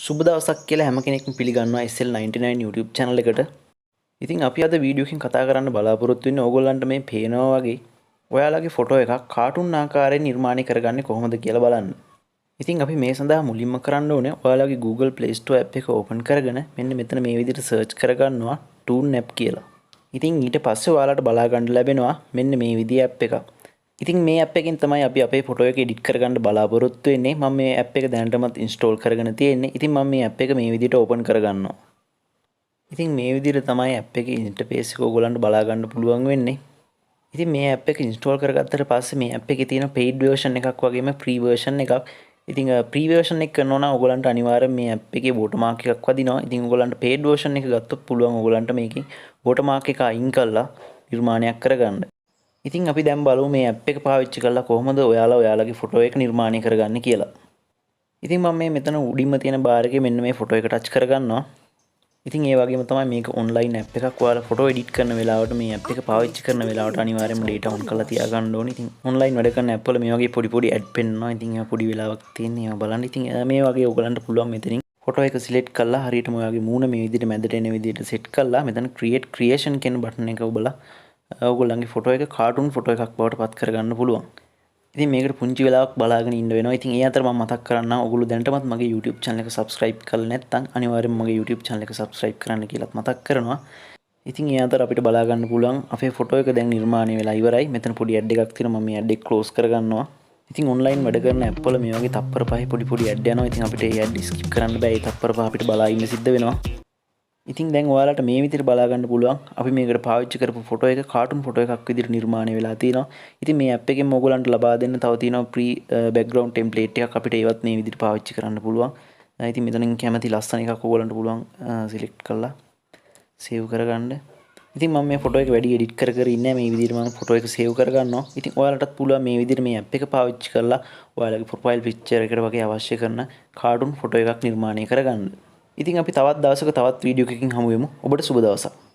සුබ දවසක් කියලා හැම කෙනෙක්ම පිළිගන්නවා SL99 YouTube channel එකට. ඉතින් අපි අද වීඩියෝ එකකින් කතා කරන්න බලාපොරොත්තු වෙන්නේ ඕගොල්ලන්ට මේ පේනවා වගේ ඔයාලගේ ෆොටෝ එකක් කාටුන් ආකාරයෙන් නිර්මාණය කරගන්නේ කොහොමද කියලා බලන්න. ඉතින් අපි මේ සඳහා මුලින්ම කරන්න ඕනේ ඔයාලගේ Google Play Store app එක open කරගෙන මෙන්න මෙතන මේ විදිහට search කරගන්නවා Toon app කියලා. ඉතින් ඊට පස්සේ ඔයාලට බලා ගන්න ලැබෙනවා මෙන්න මේ විදිහේ app එකක්. ඉතින් මේ app එකෙන් තමයි අපි අපේ ෆොටෝ එක edit කරගන්න බලාපොරොත්තු වෙන්නේ. මම මේ app එක දැනටමත් install කරගෙන තියෙන්නේ. ඉතින් මම මේ app එක මේ විදිහට open කරගන්නවා. ඉතින් මේ විදිහට තමයි app එකේ interface එක ඔයගොල්ලන්ට බලා ගන්න පුළුවන් වෙන්නේ. ඉතින් මේ app එක install කරගත්තට පස්සේ මේ app එකේ තියෙන paid version එකක් වගේම free version එකක්. ඉතින් free version එක කරනවා නම් ඔයගොල්ලන්ට අනිවාර්යෙන් මේ app එකේ watermark එකක් වදිනවා. ඉතින් ඔයගොල්ලන්ට paid version එක ගත්තොත් පුළුවන් ඔයගොල්ලන්ට මේකේ watermark එක අයින් කරලා නිර්මාණයක් කරගන්න. ඉතින් අපි දැන් බලමු මේ app එක පාවිච්චි කරලා කොහොමද ඔයාලා ඔයාලගේ ෆොටෝ එක නිර්මාණය කරගන්නේ කියලා. ඉතින් මම මේ මෙතන උඩින්ම තියෙන බාර් එකේ මෙන්න මේ ෆොටෝ එක ටච් කරගන්නවා. ඉතින් ඒ වගේම තමයි මේක online app එකක්. ඔයාලා ෆොටෝ එඩිට් කරන වෙලාවට මේ app එක පාවිච්චි කරන වෙලාවට අනිවාර්යයෙන්ම data on කරලා තියාගන්න ඕනේ. ඉතින් online වැඩ කරන app වල මේ වගේ පොඩි ad පෙන්නනවා. ඉතින් ඒවා පොඩි වෙලාවක් තියෙන ඒවා බලන්න. ඉතින් මේ වගේ ඔයගලන්ට පුළුවන් මෙතනින් ෆොටෝ එක සිලෙක්ට් කරලා හරියටම ඔයාගේ මූණ මේ විදිහට මැදට එන විදිහට සෙට් කරලා මෙතන create creation කියන බටන් එක ඔබලා ඔයගොල්ලන්ගේ ෆොටෝ එක කාටුන් ෆොටෝ එකක් බවට පත් කරගන්න පුළුවන්. ඉතින් මේකට පුංචි වෙලාවක් බලාගෙන ඉන්න වෙනවා. ඉතින් ඒ අතර මම මතක් කරන්නම් ඔයගොල්ලෝ දැනටමත් මගේ YouTube channel එක subscribe කරලා නැත්නම් අනිවාර්යෙන්ම මගේ YouTube channel එක subscribe කරන්න කියලාත් මතක් කරනවා. ඉතින් ඒ අතර අපිට බලා ගන්න පුළුවන් අපේ ෆොටෝ එක දැන් නිර්මාණය වෙලා ඉවරයි. මෙතන පොඩි ad එකක් තියෙනවා. මම මේ ad එක close කරගන්නවා. ඉතින් online වැඩ කරන app වල මේ වගේ තප්පර පහේ පොඩි ad යනවා. ඉතින් අපිට ඒ ad skip කරන්න බෑ. ඒ තප්පර පහ අපිට බලා ඉන්න සිද්ධ වෙනවා. ඉතින් දැන් ඔයාලට මේ විදිහට බලා ගන්න පුළුවන් අපි මේකට පාවිච්චි කරපු ෆොටෝ එක කාටුන් ෆොටෝ එකක් විදිහට නිර්මාණය වෙලා තියෙනවා. ඉතින් මේ app එකෙන් ඔයගොල්ලන්ට ලබා දෙන්න තව තියෙනවා free background template එකක් අපිට ඒවත් මේ විදිහට පාවිච්චි කරන්න පුළුවන්. ඉතින් මෙතනින් කැමති ලස්සන එකක් ඔයගොල්ලන්ට පුළුවන් select කරලා save කරගන්න. ඉතින් මම මේ ෆොටෝ එක වැඩි edit කර ඉන්නේ මේ විදිහට මම ෆොටෝ එක save කරගන්නවා. ඉතින් ඔයාලටත් පුළුවන් මේ විදිහට මේ app එක පාවිච්චි කරලා ඔයාලගේ profile picture එකට වගේ අවශ්‍ය කරන කාටුන් ෆොටෝ එකක් නිර්මාණය කරගන්න. ඉතින් අපි තවත් දවසක තවත් වීඩියෝ එකකින් හමු වෙමු. ඔබට සුබ දවසක්.